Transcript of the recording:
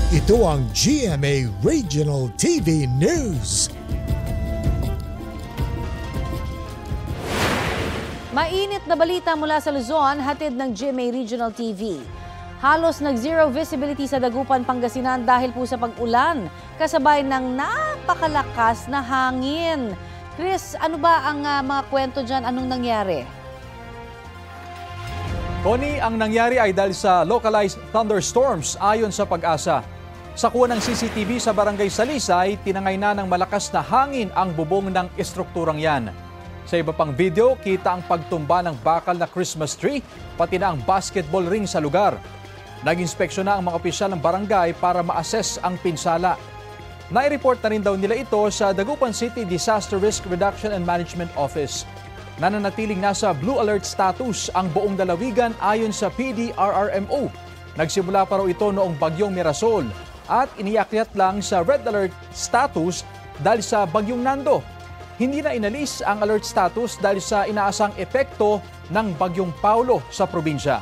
Ito ang GMA Regional TV News. Mainit na balita mula sa Luzon, hatid ng GMA Regional TV. Halos nag-zero visibility sa Dagupan, Pangasinan dahil po sa pag-ulan, kasabay ng napakalakas na hangin. Chris, ano ba ang mga kwento dyan? Anong nangyari? Connie, ang nangyari ay dahil sa localized thunderstorms ayon sa Pag-asa. Sa kuha ng CCTV sa Barangay Salisay, tinangay na ng malakas na hangin ang bubong ng estrukturang yan. Sa iba pang video, kita ang pagtumba ng bakal na Christmas tree, pati na ang basketball ring sa lugar. Nag-inspeksyon na ang mga opisyal ng barangay para ma-assess ang pinsala. Nai-report na rin daw nila ito sa Dagupan City Disaster Risk Reduction and Management Office. Nananatiling nasa blue alert status ang buong lalawigan ayon sa PDRRMO. Nagsimula pa raw ito noong bagyong Mirasol at iniakyat lang sa red alert status dahil sa bagyong Nando. Hindi na inalis ang alert status dahil sa inaasang epekto ng bagyong Paulo sa probinsya.